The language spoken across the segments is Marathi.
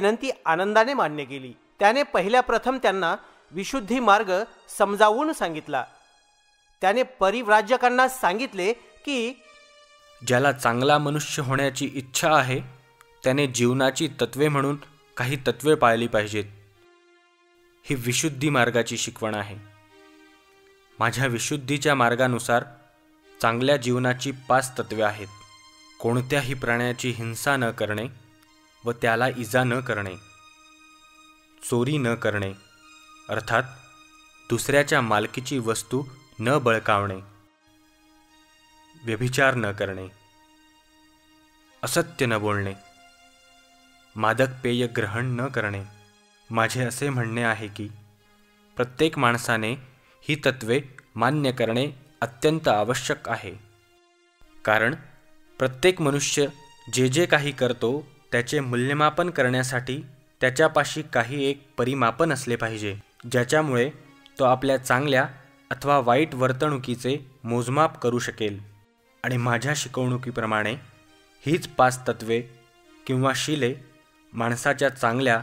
विनंती आनंदाने मान्य केली. त्याने पहिल्या प्रथम त्यांना विशुद्धी मार्ग समजावून सांगितला. त्याने परिव्राजकांना सांगितले की ज्याला चांगला मनुष्य होण्याची इच्छा आहे त्याने जीवनाची तत्वे म्हणून काही तत्वे पाळली पाहिजेत. ही विशुद्धी मार्गाची शिकवण आहे. माझ्या विशुद्धीच्या मार्गानुसार चांगल्या जीवनाची 5 तत्वे आहेत. कोणत्याही प्राण्याची हिंसा न करणे व त्याला इजा न करणे, चोरी न करणे अर्थात दुसऱ्याच्या मालकीची वस्तू न बळकावणे, व्यभिचार न करणे, असत्य न बोलणे, मादक पेय ग्रहण न करणे. माझे असे म्हणणे आहे की प्रत्येक माणसाने ही तत्वे मान्य करणे अत्यंत आवश्यक आहे. कारण प्रत्येक मनुष्य जे जे काही करतो त्याचे मूल्यमापन करण्यासाठी त्याच्यापाशी काही एक परिमापन असले पाहिजे, ज्याच्यामुळे तो आपल्या चांगल्या अथवा वाईट वर्तणुकीचे मोजमाप करू शकेल. आणि माझ्या शिकवणुकीप्रमाणे हीच 5 तत्वे किंवा शिले माणसाच्या चांगल्या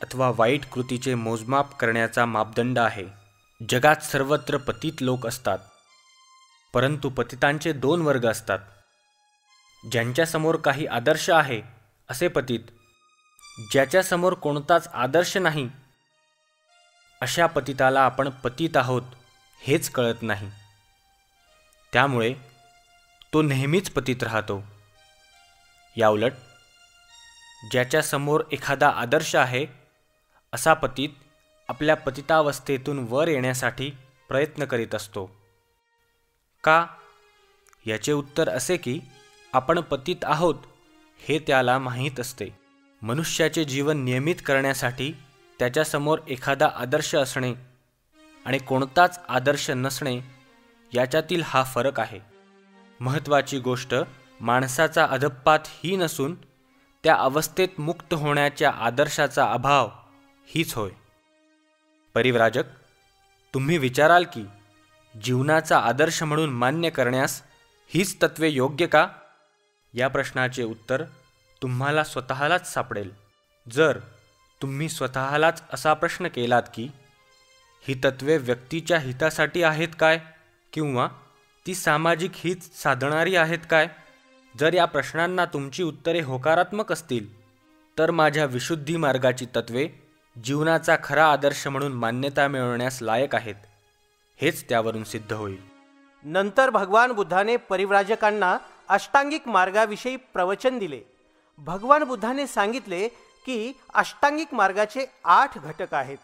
अथवा वाईट कृतीचे मोजमाप करण्याचा मापदंड आहे. जगात सर्वत्र पतित लोक असतात, परंतु पतितांचे 2 वर्ग असतात. ज्यांच्यासमोर काही आदर्श आहे असे पतित, ज्याच्यासमोर कोणताच आदर्श नाही अशा पतिताला आपण पतित आहोत हेच कळत नाही. त्यामुळे तो नेहमीच पतित राहतो. याउलट ज्याच्यासमोर एखादा आदर्श आहे असा पतित आपल्या पतितावस्थेतून वर येण्यासाठी प्रयत्न करीत असतो. का? याचे उत्तर असे की आपण पतित आहोत हे त्याला माहीत असते. मनुष्याचे जीवन नियमित करण्यासाठी त्याच्यासमोर एखादा आदर्श असणे आणि कोणताच आदर्श नसणे याच्यातील हा फरक आहे. महत्त्वाची गोष्ट माणसाचा अधःपात ही नसून त्या अवस्थेत मुक्त होण्याच्या आदर्शाचा अभाव हीच होय. परिव्राजक, तुम्ही विचाराल की जीवनाचा आदर्श म्हणून मान्य करण्यास हीच तत्वे योग्य का? या प्रश्नाचे उत्तर तुम्हाला स्वतःलाच सापडेल. जर तुम्ही स्वतःलाच असा प्रश्न केलात की ही तत्वे व्यक्तीच्या हितासाठी आहेत काय किंवा ती सामाजिक हित साधणारी आहेत काय? जर या प्रश्नांना तुमची उत्तरे होकारात्मक असतील तर माझ्या विशुद्धी मार्गाची तत्वे जीवनाचा खरा आदर्श म्हणून मान्यता मिळवण्यास लायक आहेत हेच त्यावरून सिद्ध होईल. नंतर भगवान बुद्धाने परिव्राजकांना अष्टांगिक मार्गाविषयी प्रवचन दिले. भगवान बुद्धाने सांगितले की अष्टांगिक मार्गाचे 8 घटक आहेत.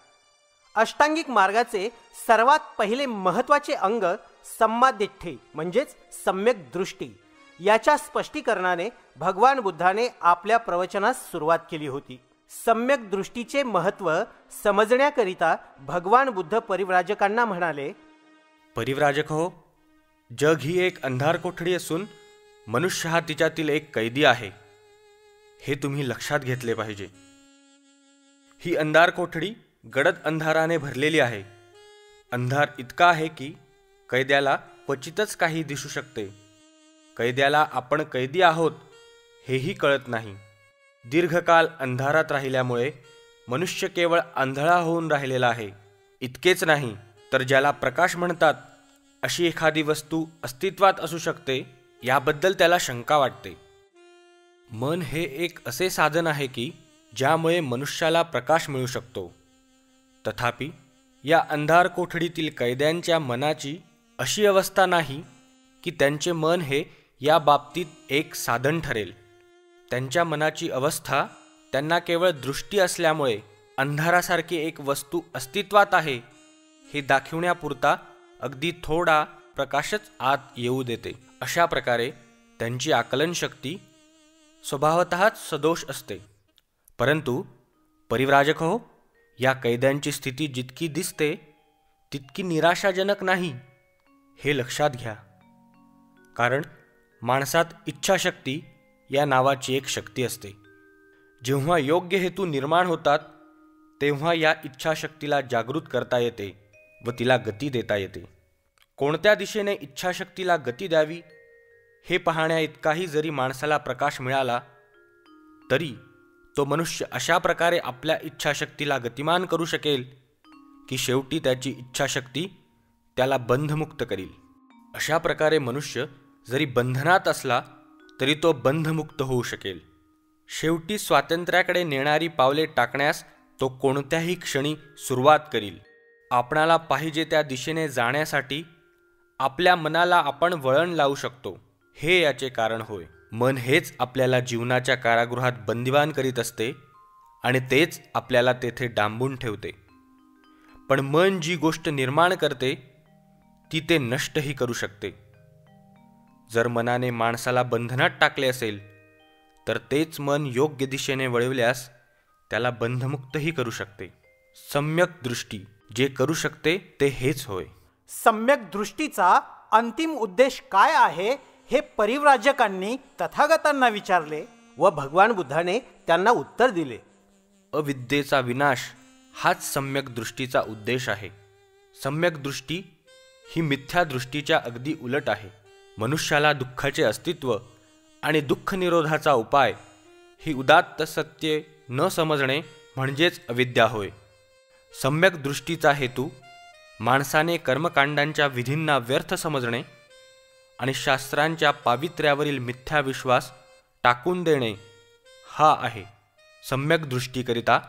अष्टांगिक मार्गाचे सर्वात पहिले महत्त्वाचे अंग सम्मादिठ्ठी म्हणजेच सम्यक दृष्टी याच्या स्पष्टीकरणाने भगवान बुद्धाने आपल्या प्रवचनास सुरुवात केली होती. सम्यक दृष्टीचे महत्त्व समजण्याकरिता भगवान बुद्ध परिव्राजकांना म्हणाले, परिव्राजक हो, जग ही एक अंधार कोठडी असून मनुष्य हा तिच्यातील एक कैदी आहे हे तुम्ही लक्षात घेतले पाहिजे. ही अंधार कोठडी गडद अंधाराने भरलेली आहे. अंधार इतका आहे की कैद्याला क्वचितच काही दिसू शकते. कैद्याला आपण कैदी आहोत हेही कळत नाही. दीर्घकाल अंधारात राहिल्यामुळे मनुष्य केवळ आंधळा होऊन राहिलेला आहे. इतकेच नाही तर ज्याला प्रकाश म्हणतात अशी एखादी वस्तू अस्तित्वात असू शकते याबद्दल त्याला शंका वाटते. मन हे एक असे साधन आहे की ज्यामुळे मनुष्याला प्रकाश मिळू शकतो. तथापि या अंधार कोठडीतील कैद्यांच्या मनाची अशी अवस्था नाही की त्यांचे मन हे या बाबतीत एक साधन ठरेल. त्यांच्या मनाची अवस्था त्यांना केवळ दृष्टी असल्यामुळे अंधारासारखी एक वस्तू अस्तित्वात आहे हे दाखविण्यापुरता अगदी थोडा प्रकाशच आत येऊ देते. अशा प्रकारे त्यांची आकलनशक्ती स्वभावतःच सदोष असते. परंतु परिव्राजक हो, या कैद्यांची स्थिती जितकी दिसते तितकी निराशाजनक नाही हे लक्षात घ्या. कारण माणसात इच्छाशक्ती या नावाची एक शक्ती असते. जेव्हा योग्य हेतू निर्माण होतात तेव्हा या इच्छाशक्तीला जागृत करता येते व तिला गती देता येते. कोणत्या दिशेने इच्छाशक्तीला गती द्यावी हे पाहण्या इतकाही जरी माणसाला प्रकाश मिळाला तरी तो मनुष्य अशा प्रकारे आपल्या इच्छाशक्तीला गतिमान करू शकेल की शेवटी त्याची इच्छाशक्ती त्याला बंधमुक्त करील. अशा प्रकारे मनुष्य जरी बंधनात असला तरी तो बंधमुक्त होऊ शकेल. शेवटी स्वातंत्र्याकडे नेणारी पावले टाकण्यास तो कोणत्याही क्षणी सुरुवात करील. आपणाला पाहिजे त्या दिशेने जाण्यासाठी आपल्या मनाला आपण वळण लावू शकतो, हे याचे कारण होय. मन हेच आपल्याला जीवनाच्या कारागृहात बंदिवान करीत असते आणि तेच आपल्याला तेथे डांबून ठेवते. पण मन जी गोष्ट निर्माण करते ती ते नष्टही करू शकते. जर मनाने माणसाला बंधनात टाकले असेल तर तेच मन योग्य दिशेने वळविल्यास त्याला बंधमुक्तही करू शकते. सम्यक दृष्टी जे करू शकते ते हेच होय. सम्यक दृष्टीचा अंतिम उद्देश काय आहे हे परिव्राजकांनी तथागतांना विचारले व भगवान बुद्धाने त्यांना उत्तर दिले. अविद्येचा विनाश हाच सम्यक दृष्टीचा उद्देश आहे. सम्यक दृष्टी ही मिथ्या दृष्टीच्या अगदी उलट आहे. मनुष्याला दुःखाचे अस्तित्व आणि दुःख निरोधाचा उपाय ही उदात्त सत्ये न समजणे म्हणजेच अविद्या होय. सम्यक दृष्टीचा हेतू माणसाने कर्मकांडांच्या विधींना व्यर्थ समजणे आणि शास्त्रांच्या पावित्र्यावरील मिथ्या विश्वास टाकून देणे हा आहे. सम्यक दृष्टीकरिता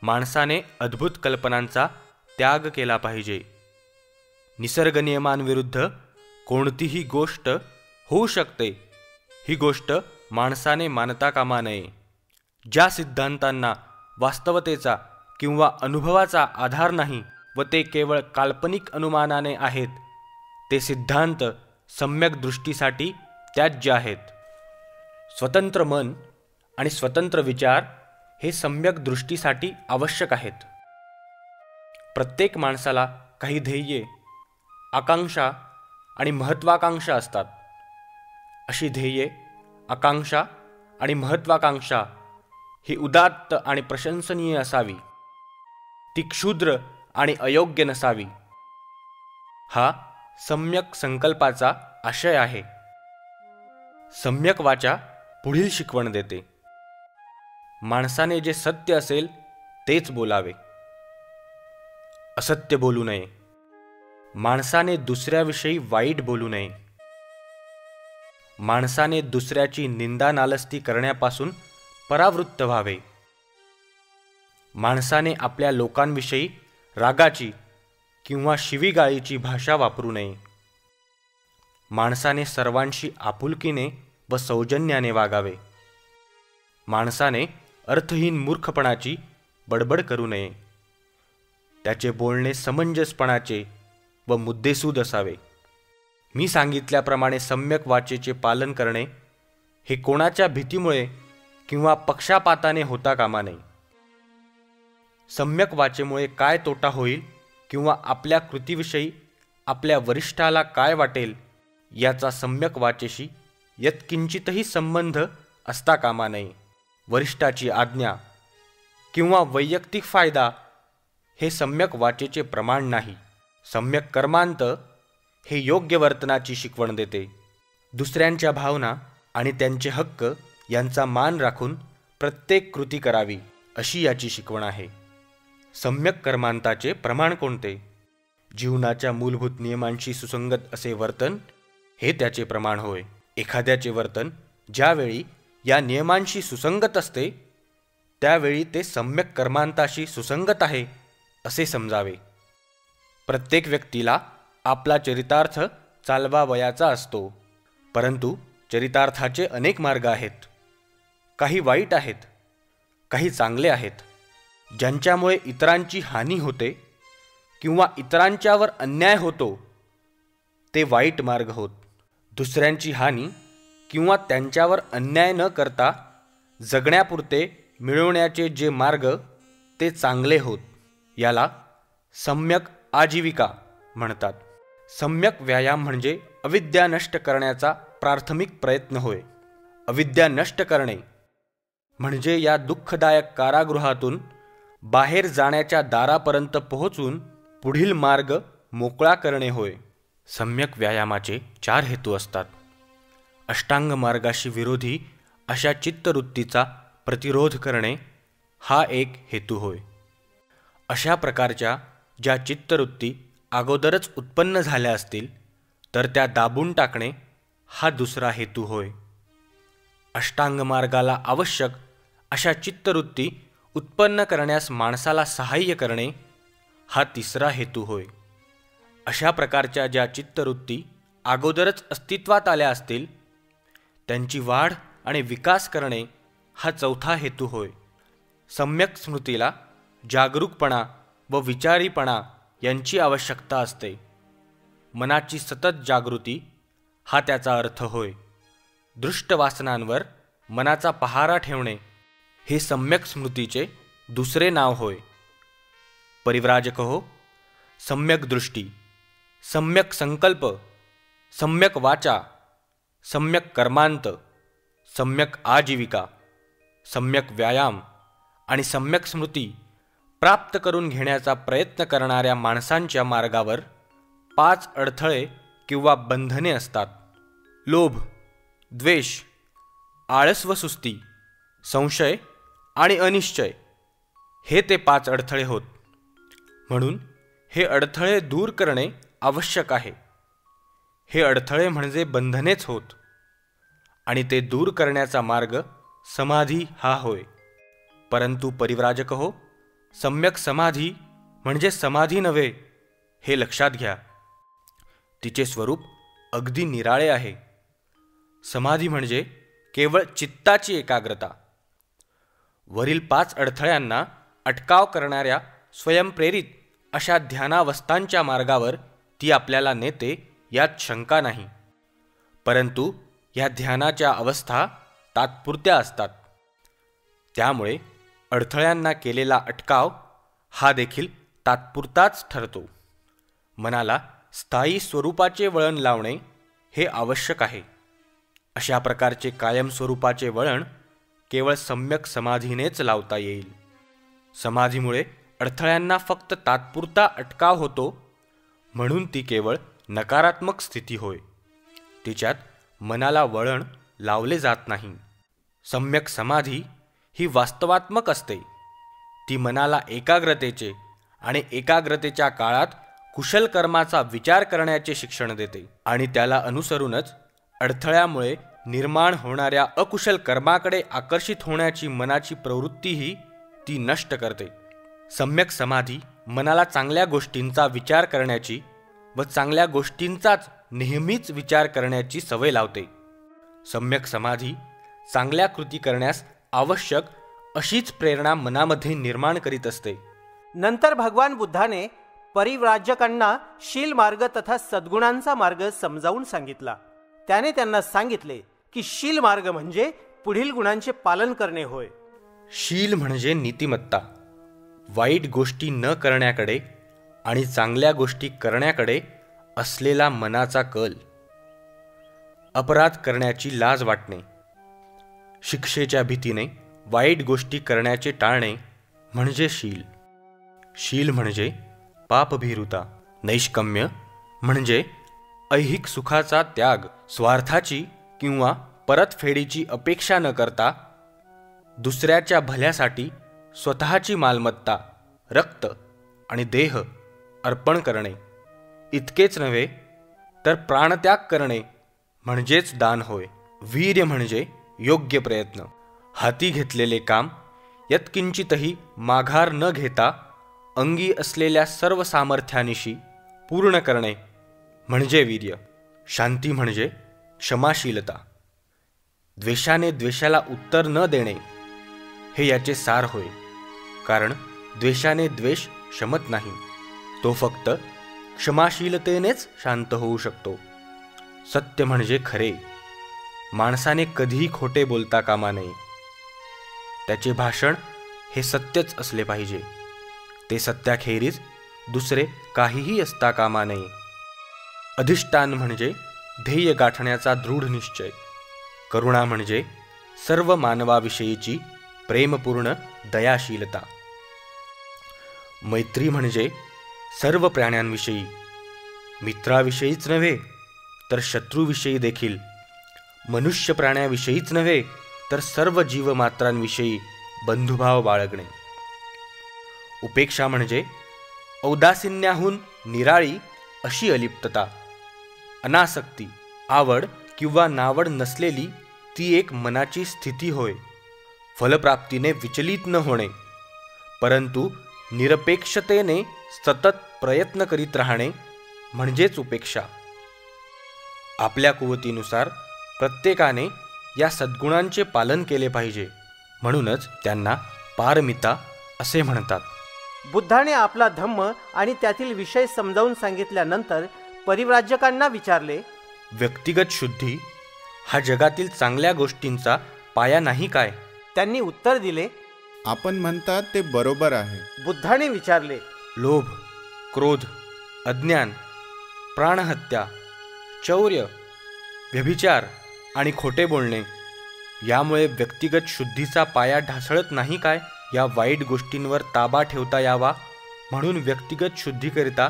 माणसाने अद्भुत कल्पनांचा त्याग केला पाहिजे. निसर्ग नियमांविरुद्ध कोणतीही गोष्ट होऊ शकते ही गोष्ट माणसाने मानता कामा नये. ज्या सिद्धांतांना वास्तवतेचा किंवा अनुभवाचा आधार नाही व ते केवळ काल्पनिक अनुमानाने आहेत ते सिद्धांत सम्यक दृष्टीसाठी त्याज्य आहेत. स्वतंत्र मन आणि स्वतंत्र विचार हे सम्यक दृष्टीसाठी आवश्यक आहेत. प्रत्येक माणसाला काही ध्येये, आकांक्षा आणि महत्वाकांक्षा असतात. अशी ध्येये, आकांक्षा आणि महत्वाकांक्षा ही उदात्त आणि प्रशंसनीय असावी. ती क्षुद्र आणि अयोग्य नसावी. हा सम्यक संकल्पाचा आशय आहे. सम्यक वाचा पुढील शिकवण देते. माणसाने जे सत्य असेल तेच बोलावे, असत्य बोलू नये. माणसाने दुसऱ्याविषयी वाईट बोलू नये. माणसाने दुसऱ्याची निंदा नालस्ती करण्यापासून परावृत्त व्हावे. माणसाने आपल्या लोकांविषयी रागाची किंवा शिवीगाळीची भाषा वापरू नये. माणसाने सर्वांशी आपुलकीने व सौजन्याने वागावे. माणसाने अर्थहीन मूर्खपणाची बडबड करू नये. त्याचे बोलणे समंजसपणाचे व मुद्देसूद असावे. मी सांगितल्याप्रमाणे सम्यक वाचेचे पालन करणे हे कोणाच्या भीतीमुळे किंवा पक्षापाताने होता कामा नये. सम्यक वाचेमुळे काय तोटा होईल किंवा आपल्या कृतीविषयी आपल्या वरिष्ठाला काय वाटेल याचा सम्यक वाचेशी यत्किंचितही संबंध असता कामा नये. वरिष्ठाची आज्ञा किंवा वैयक्तिक फायदा हे सम्यक वाचेचे प्रमाण नाही. सम्यक कर्मांत हे योग्य वर्तनाची शिकवण देते. दुसऱ्यांच्या भावना आणि त्यांचे हक्क यांचा मान राखून प्रत्येक कृती करावी अशी याची शिकवण आहे. सम्यक कर्मांताचे प्रमाण कोणते? जीवनाच्या मूलभूत नियमांशी सुसंगत असे वर्तन हे त्याचे प्रमाण होय. एखाद्याचे वर्तन ज्यावेळी या नियमांशी सुसंगत असते त्यावेळी ते सम्यक कर्मांताशी सुसंगत आहे असे समजावे. प्रत्येक व्यक्तीला आपला चरितार्थ चालवावयाचा असतो, परंतु चरितार्थाचे अनेक मार्ग आहेत. काही वाईट आहेत, काही चांगले आहेत. ज्यांच्यामुळे इतरांची हानी होते किंवा इतरांच्यावर अन्याय होतो ते वाईट मार्ग होत. दुसऱ्यांची हानी किंवा त्यांच्यावर अन्याय न करता जगण्यापुरते मिळवण्याचे जे मार्ग ते चांगले होत. याला सम्यक आजीविका म्हणतात. सम्यक व्यायाम म्हणजे अविद्या नष्ट करण्याचा प्राथमिक प्रयत्न होय. अविद्या नष्ट करणे म्हणजे या दुःखदायक कारागृहातून बाहेर जाण्याच्या दारापर्यंत पोहोचून पुढील मार्ग मोकळा करणे होय. सम्यक व्यायामाचे 4 हेतू असतात. अष्टांग मार्गाशी विरोधी अशा चित्तवृत्तीचा प्रतिरोध करणे हा एक हेतू होय. अशा प्रकारच्या ज्या चित्तवृत्ती अगोदरच उत्पन्न झाल्या असतील तर त्या दाबून टाकणे हा दुसरा हेतू होय. अष्टांग मार्गाला आवश्यक अशा चित्तवृत्ती उत्पन्न करण्यास माणसाला सहाय्य करणे हा तिसरा हेतू होय. अशा प्रकारच्या ज्या चित्तवृत्ती अगोदरच अस्तित्वात आल्या असतील त्यांची वाढ आणि विकास करणे हा चौथा हेतू होय. सम्यक स्मृतीला जागरूकपणा व विचारीपणा यांची आवश्यकता असते. मनाची सतत जागृती हा त्याचा अर्थ होय. दृष्ट वासनांवर मनाचा पहारा ठेवणे हे सम्यक स्मृतीचे दुसरे नाव होय. परिव्राजक हो, सम्यक दृष्टी, सम्यक संकल्प, सम्यक वाचा, सम्यक कर्मांत, सम्यक आजीविका, सम्यक व्यायाम आणि सम्यक स्मृती प्राप्त करून घेण्याचा प्रयत्न करणाऱ्या माणसांच्या मार्गावर 5 अडथळे किंवा बंधने असतात. लोभ, द्वेष, आळस व सुस्ती, संशय आणि अनिश्चय हे ते 5 अडथळे होत. म्हणून हे अडथळे दूर करणे आवश्यक आहे. हे अडथळे म्हणजे बंधनेच होत आणि ते दूर करण्याचा मार्ग समाधी हा होय. परंतु परिव्राजक हो, सम्यक समाधी म्हणजे समाधी नव्हे हे लक्षात घ्या. तिचे स्वरूप अगदी निराळे आहे. समाधी म्हणजे केवळ चित्ताची एकाग्रता. वरील 5 अडथळ्यांना अटकाव करणाऱ्या स्वयंप्रेरित अशा ध्यानावस्थांच्या मार्गावर ती आपल्याला नेते यात शंका नाही. परंतु या ध्यानाच्या अवस्था तात्पुरत्या असतात. त्यामुळे अडथळ्यांना केलेला अटकाव हा देखील तात्पुरताच ठरतो. मनाला स्थायी स्वरूपाचे वळण लावणे हे आवश्यक आहे. अशा प्रकारचे कायम स्वरूपाचे वळण केवळ सम्यक समाधीनेच लावता येईल. समाधीमुळे अडथळ्यांना फक्त तात्पुरता अटकाव होतो, म्हणून ती केवळ नकारात्मक स्थिती होय. तिच्यात मनाला वळण लावले जात नाही. सम्यक समाधी ही वास्तवात्मक असते. ती मनाला एकाग्रतेचे आणि एकाग्रतेच्या काळात कुशल कर्माचा विचार करण्याचे शिक्षण देते आणि त्याला अनुसरूनच अडथळ्यामुळे निर्माण होणाऱ्या अकुशल कर्माकडे आकर्षित होण्याची मनाची प्रवृत्तीही ती नष्ट करते. सम्यक समाधी मनाला चांगल्या गोष्टींचा विचार करण्याची व चांगल्या गोष्टींचाच नेहमीच विचार करण्याची सवय लावते. सम्यक समाधी चांगल्या कृती करण्यास आवश्यक अशीच प्रेरणा मनामध्ये निर्माण करीत असते. नंतर भगवान बुद्धाने परिव्राजकांना शील मार्ग तथा सद्गुणांचा मार्ग समजावून सांगितला. त्याने त्यांना सांगितले की शील मार्ग म्हणजे पुढील गुणांचे पालन करणे होय. शील म्हणजे नीतिमत्ता, वाईट गोष्टी न करण्याकडे आणि चांगल्या गोष्टी करण्याकडे असलेला मनाचा कल. अपराध करण्याची लाज वाटणे, शिक्षेच्या भीतीने वाईट गोष्टी करण्याचे टाळणे म्हणजे शील. शील म्हणजे पापभीरुता. नैष्कम्य म्हणजे ऐहिक सुखाचा त्याग, स्वार्थाची किंवा परतफेडीची अपेक्षा न करता दुसऱ्याच्या भल्यासाठी स्वतःची मालमत्ता, रक्त आणि देह अर्पण करणे. इतकेच नव्हे तर प्राणत्याग करणे म्हणजेच दान होय. वीर्य म्हणजे योग्य प्रयत्न. हाती घेतलेले काम यत्किंचितही माघार न घेता अंगी असलेल्या सर्व सामर्थ्यानिशी पूर्ण करणे म्हणजे वीर्य. शांती म्हणजे क्षमाशीलता. द्वेषाने द्वेषाला उत्तर न देणे हे याचे सार होय. कारण द्वेषाने द्वेष शमत नाही, तो फक्त क्षमाशीलतेनेच शांत होऊ शकतो. सत्य म्हणजे खरे. माणसाने कधीही खोटे बोलता कामा नये. त्याचे भाषण हे सत्यच असले पाहिजे. ते सत्याखेरीज दुसरे काहीही असता कामा नये. अधिष्ठान म्हणजे ध्येय गाठण्याचा दृढ निश्चय. करुणा म्हणजे सर्व मानवाविषयीची प्रेमपूर्ण दयाशीलता. मैत्री म्हणजे सर्व प्राण्यांविषयी, मित्राविषयीच नव्हे तर शत्रूविषयी देखील, मनुष्य प्राण्याविषयीच नव्हे तर सर्व जीवमात्रांविषयी बंधुभाव बाळगणे. उपेक्षा म्हणजे औदासिन्याहून निराळी अशी अलिप्तता, अनासक्ती, आवड किंवा नावड नसलेली ती एक मनाची स्थिती होय. फलप्राप्तीने विचलित न होणे, परंतु निरपेक्षतेने सतत प्रयत्न करीत राहणे म्हणजेच उपेक्षा. आपल्या कुवतीनुसार प्रत्येकाने या सद्गुणांचे पालन केले पाहिजे, म्हणूनच त्यांना पारमिता असे म्हणतात. बुद्धाने आपला धम्म आणि त्यातील विषय समजावून सांगितल्यानंतर परिव्राजकांना विचारले, व्यक्तिगत शुद्धी हा जगातील चांगल्या गोष्टींचा पाया नाही काय? त्यांनी उत्तर दिले, आपण म्हणतात ते बरोबर आहे. बुद्धाने विचारले, लोभ, क्रोध, अज्ञान, प्राणहत्या, चौर्य, व्यभिचार आणि खोटे बोलणे यामुळे व्यक्तिगत शुद्धीचा पाया ढासळत नाही काय? या वाईट गोष्टींवर ताबा ठेवता यावा म्हणून व्यक्तिगत शुद्धीकरिता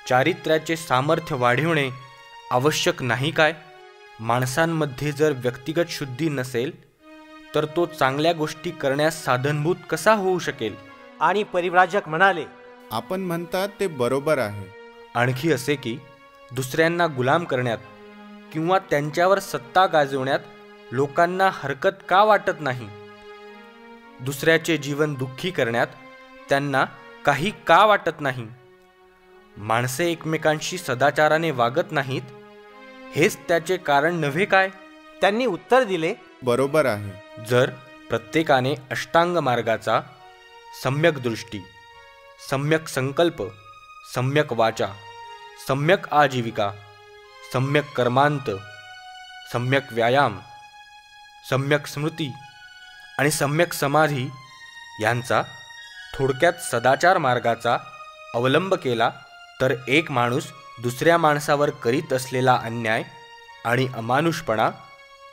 चारित्र्याचे सामर्थ्य वाढविणे आवश्यक नाही काय? माणसांमध्ये जर व्यक्तिगत शुद्धी नसेल तर तो चांगल्या गोष्टी करण्यास साधनभूत कसा होऊ शकेल? आणि परिव्राजक म्हणाले, आपण म्हणतात ते बरोबर आहे. आणखी असे की दुसऱ्यांना गुलाम करण्यात किंवा त्यांच्यावर सत्ता गाजवण्यात लोकांना हरकत का वाटत नाही? दुसऱ्याचे जीवन दुःखी करण्यात त्यांना काही का वाटत नाही? माणसे एकमेकांशी सदाचाराने वागत नाहीत, हेच त्याचे कारण नव्हे काय? त्यांनी उत्तर दिले, बरोबर आहे. जर प्रत्येकाने अष्टांग मार्गाचा सम्यक दृष्टी, सम्यक संकल्प, सम्यक वाचा, सम्यक आजीविका, सम्यक कर्मांत, सम्यक व्यायाम, सम्यक स्मृती आणि सम्यक समाधी यांचा थोडक्यात सदाचार मार्गाचा अवलंब केला तर एक माणूस दुसऱ्या माणसावर करीत असलेला अन्याय आणि अमानुषपणा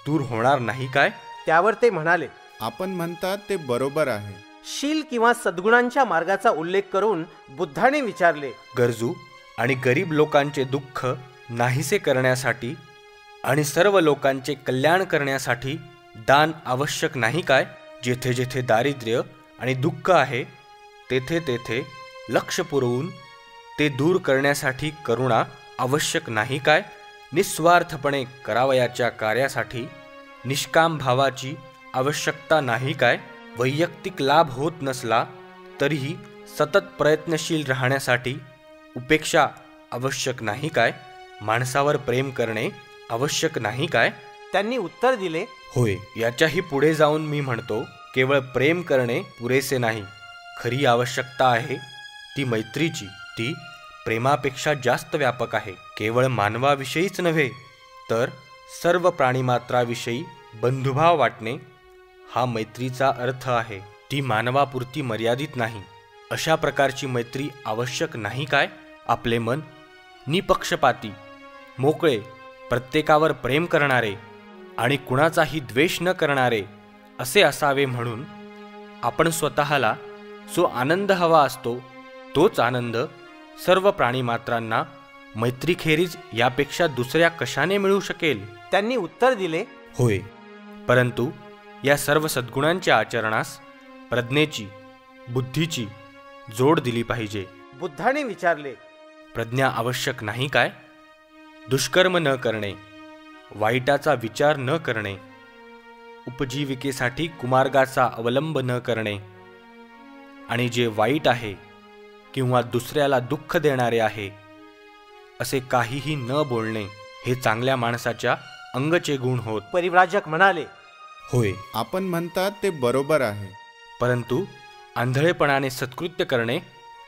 दूर होणार नाही काय? त्यावर ते म्हणाले, आपण म्हणतात ते बरोबर आहे. शील किंवा सद्गुणांच्या मार्गाचा उल्लेख करून बुद्धाने विचारले, गरजू आणि गरीब लोकांचे दुःख नाहीसे करण्यासाठी आणि सर्व लोकांचे कल्याण करण्यासाठी दान आवश्यक नाही काय? जेथे जेथे दारिद्र्य आणि दुःख आहे तेथे तेथे लक्ष पुरवून ते दूर करण्यासाठी करुणा आवश्यक नाही काय? निस्वार्थपणे करावयाच्या कार्यासाठी निष्काम भावाची आवश्यकता नाही काय? वैयक्तिक लाभ होत नसला तरीही सतत प्रयत्नशील राहण्यासाठी उपेक्षा आवश्यक नाही काय? माणसावर प्रेम करणे आवश्यक नाही काय? त्यांनी उत्तर दिले, होय. याच्याही पुढे जाऊन मी म्हणतो, केवळ प्रेम करणे पुरेसे नाही. खरी आवश्यकता आहे ती मैत्रीची. ती प्रेमापेक्षा जास्त व्यापक आहे. केवळ मानवाविषयीच नव्हे तर सर्व प्राणीमात्राविषयी बंधुभाव वाटणे हा मैत्रीचा अर्थ आहे. ती मानवापुरती मर्यादित नाही. अशा प्रकारची मैत्री आवश्यक नाही काय? आपले मन निपक्षपाती, मोकळे, प्रत्येकावर प्रेम करणारे आणि कुणाचाही द्वेष न करणारे असे असावे म्हणून आपण स्वतःला जो आनंद हवा असतो तोच आनंद सर्व प्राणीमात्रांना मैत्रीखेरीज यापेक्षा दुसऱ्या कशाने मिळू शकेल? त्यांनी उत्तर दिले, होय. परंतु या सर्व सद्गुणांच्या आचरणास प्रज्ञेची, बुद्धीची जोड दिली पाहिजे. बुद्धाने विचारले, प्रज्ञा आवश्यक नाही काय? दुष्कर्म न करणे, वाईटाचा विचार न करणे, उपजीविकेसाठी कुमार्गाचा अवलंब न करणे आणि जे वाईट आहे किंवा दुसऱ्याला दुःख देणारे आहे असे काहीही न बोलणे हे चांगल्या माणसाच्या अंगचे गुण होत. परिव्राजक म्हणाले, होय. आपण म्हणतात ते बरोबर आहे. परंतु आंधळेपणाने सत्कृत्य करणे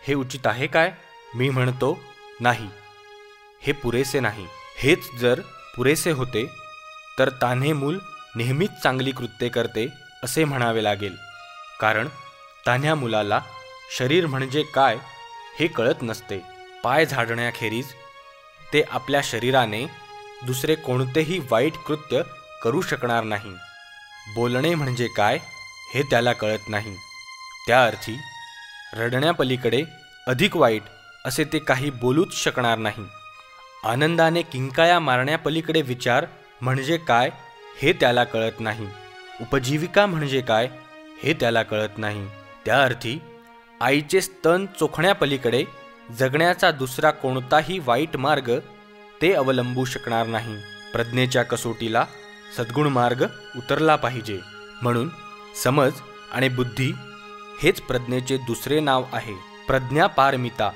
हे उचित आहे काय? मी म्हणतो नाही, हे पुरेसे नाही. हेच जर पुरेसे होते तर तान्हे मूल नेहमीच चांगली कृत्ये करते असे म्हणावे लागेल. कारण तान्ह्या मुलाला शरीर म्हणजे काय हे कळत नसते. पाय झाडण्याखेरीज ते आपल्या शरीराने दुसरे कोणतेही वाईट कृत्य करू शकणार नाही. बोलणे म्हणजे काय हे त्याला कळत नाही. त्या अर्थी रडण्यापलीकडे अधिक वाईट असे ते काही बोलूच शकणार नाही. आनंदाने किंकाया मारण्यापलीकडे विचार म्हणजे काय हे त्याला कळत नाही. उपजीविका म्हणजे काय हे त्याला कळत नाही. त्या अर्थी आईचे स्तन चोखण्यापलीकडे जगण्याचा दुसरा कोणताही वाईट मार्ग ते अवलंबू शकणार नाही. प्रज्ञेच्या कसोटीला सद्गुण मार्ग उतरला पाहिजे. म्हणून समज आणि बुद्धी हेच प्रज्ञेचे दुसरे नाव आहे. प्रज्ञापारमिता